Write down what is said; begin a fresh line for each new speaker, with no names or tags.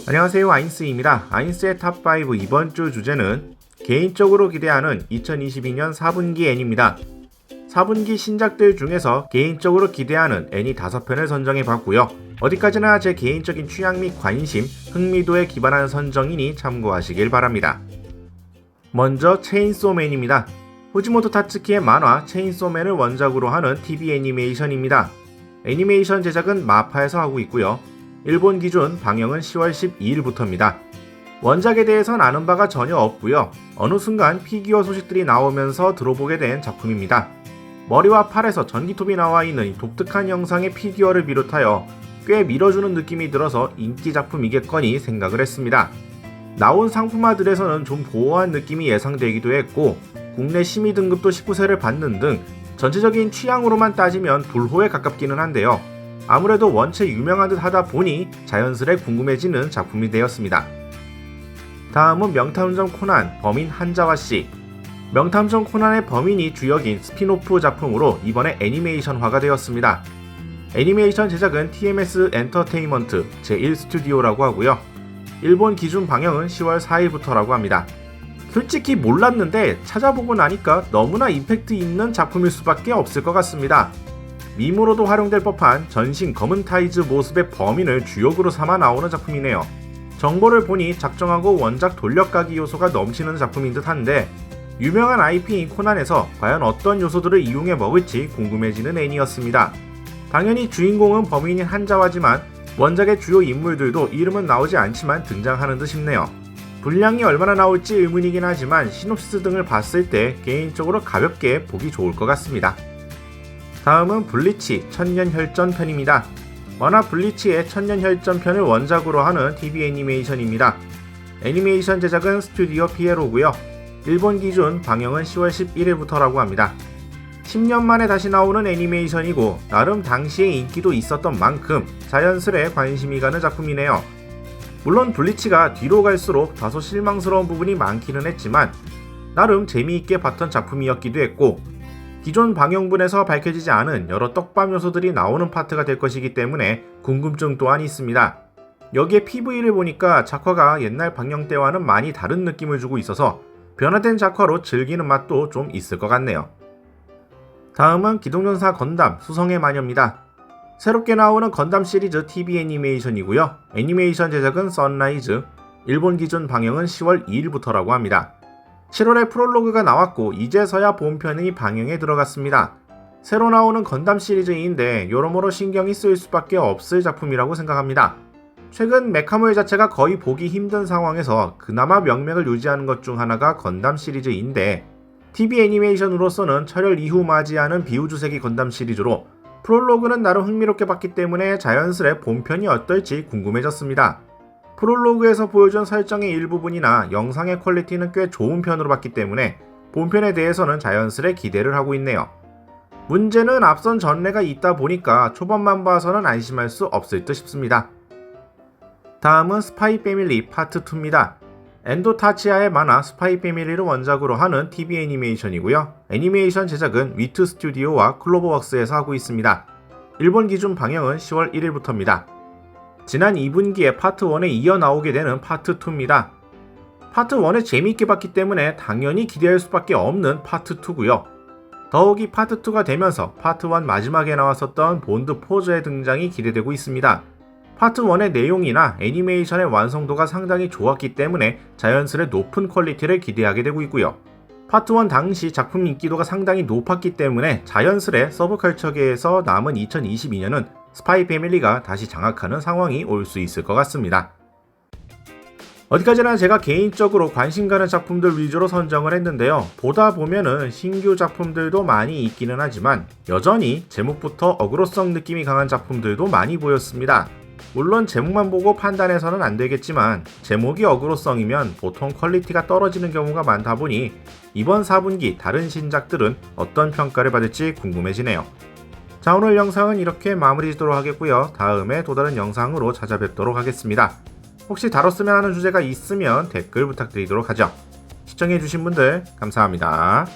안녕하세요, 아인스입니다. 아인스의 탑5 이번 주 주제는 개인적으로 기대하는 2022년 4분기 애니입니다. 4분기 신작들 중에서 개인적으로 기대하는 애니 5편을 선정해봤고요. 어디까지나 제 개인적인 취향 및 관심, 흥미도에 기반한 선정이니 참고하시길 바랍니다. 먼저 체인소맨입니다. 후지모토 타츠키의 만화 체인소맨을 원작으로 하는 TV 애니메이션입니다. 애니메이션 제작은 마파에서 하고 있고요. 일본 기준 방영은 10월 12일부터입니다. 원작에 대해선 아는 바가 전혀 없고요. 어느 순간 피규어 소식들이 나오면서 들어보게 된 작품입니다. 머리와 팔에서 전기톱이 나와 있는 독특한 형상의 피규어를 비롯하여 꽤 밀어주는 느낌이 들어서 인기 작품이겠거니 생각을 했습니다. 나온 상품화들에서는 좀 고어한 느낌이 예상되기도 했고 국내 심의 등급도 19세를 받는 등 전체적인 취향으로만 따지면 불호에 가깝기는 한데요. 아무래도 원체 유명한 듯 하다 보니 자연스레 궁금해지는 작품이 되었습니다. 다음은 명탐정 코난 범인 한자와씨. 명탐정 코난의 범인이 주역인 스피노프 작품으로 이번에 애니메이션화가 되었습니다. 애니메이션 제작은 TMS 엔터테인먼트 제1스튜디오라고 하고요. 일본 기준 방영은 10월 4일부터라고 합니다. 솔직히 몰랐는데 찾아보고 나니까 너무나 임팩트 있는 작품일 수밖에 없을 것 같습니다. 밈으로도 활용될 법한 전신 검은 타이즈 모습의 범인을 주역으로 삼아 나오는 작품이네요. 정보를 보니 작정하고 원작 돌려가기 요소가 넘치는 작품인 듯한데 유명한 IP인 코난에서 과연 어떤 요소들을 이용해 먹을지 궁금해지는 애니였습니다. 당연히 주인공은 범인인 한자와지만 원작의 주요 인물들도 이름은 나오지 않지만 등장하는 듯 싶네요. 분량이 얼마나 나올지 의문이긴 하지만 시놉시스 등을 봤을 때 개인적으로 가볍게 보기 좋을 것 같습니다. 다음은 블리치 천년혈전 편입니다. 만화 블리치의 천년혈전 편을 원작으로 하는 TV 애니메이션입니다. 애니메이션 제작은 스튜디오 피에로고요. 일본 기준 방영은 10월 11일부터라고 합니다. 10년 만에 다시 나오는 애니메이션이고 나름 당시에 인기도 있었던 만큼 자연스레 관심이 가는 작품이네요. 물론 블리치가 뒤로 갈수록 다소 실망스러운 부분이 많기는 했지만 나름 재미있게 봤던 작품이었기도 했고 기존 방영분에서 밝혀지지 않은 여러 떡밥 요소들이 나오는 파트가 될 것이기 때문에 궁금증 또한 있습니다. 여기에 PV를 보니까 작화가 옛날 방영 때와는 많이 다른 느낌을 주고 있어서 변화된 작화로 즐기는 맛도 좀 있을 것 같네요. 다음은 기동전사 건담 수성의 마녀입니다. 새롭게 나오는 건담 시리즈 TV 애니메이션이고요. 애니메이션 제작은 선라이즈, 일본 기준 방영은 10월 2일부터라고 합니다. 7월에 프롤로그가 나왔고 이제서야 본편이 방영에 들어갔습니다. 새로 나오는 건담 시리즈인데 여러모로 신경이 쓰일 수밖에 없을 작품이라고 생각합니다. 최근 메카몰 자체가 거의 보기 힘든 상황에서 그나마 명맥을 유지하는 것 중 하나가 건담 시리즈인데 TV 애니메이션으로서는 철혈 이후 맞이하는 비우주세기 건담 시리즈로 프롤로그는 나름 흥미롭게 봤기 때문에 자연스레 본편이 어떨지 궁금해졌습니다. 프롤로그에서 보여준 설정의 일부분이나 영상의 퀄리티는 꽤 좋은 편으로 봤기 때문에 본편에 대해서는 자연스레 기대를 하고 있네요. 문제는 앞선 전례가 있다 보니까 초반만 봐서는 안심할 수 없을 듯 싶습니다. 다음은 스파이 패밀리 파트 2입니다. 엔도 타치야의 만화 스파이 패밀리를 원작으로 하는 TV 애니메이션이고요. 애니메이션 제작은 위트 스튜디오와 클로버웍스에서 하고 있습니다. 일본 기준 방영은 10월 1일부터입니다. 지난 2분기에 파트 1에 이어 나오게 되는 파트 2입니다. 파트 1에 재미있게 봤기 때문에 당연히 기대할 수밖에 없는 파트 2고요. 더욱이 파트 2가 되면서 파트 1 마지막에 나왔었던 본드 포즈의 등장이 기대되고 있습니다. 파트 1의 내용이나 애니메이션의 완성도가 상당히 좋았기 때문에 자연스레 높은 퀄리티를 기대하게 되고 있고요. 파트 1 당시 작품 인기도가 상당히 높았기 때문에 자연스레 서브컬처계에서 남은 2022년은 스파이 패밀리가 다시 장악하는 상황이 올 수 있을 것 같습니다. 어디까지나 제가 개인적으로 관심 가는 작품들 위주로 선정을 했는데요. 보다 보면은 신규 작품들도 많이 있기는 하지만 여전히 제목부터 어그로성 느낌이 강한 작품들도 많이 보였습니다. 물론 제목만 보고 판단해서는 안 되겠지만 제목이 어그로성이면 보통 퀄리티가 떨어지는 경우가 많다 보니 이번 4분기 다른 신작들은 어떤 평가를 받을지 궁금해지네요. 자, 오늘 영상은 이렇게 마무리 짓도록 하겠고요. 다음에 또 다른 영상으로 찾아뵙도록 하겠습니다. 혹시 다뤘으면 하는 주제가 있으면 댓글 부탁드리도록 하죠. 시청해주신 분들 감사합니다.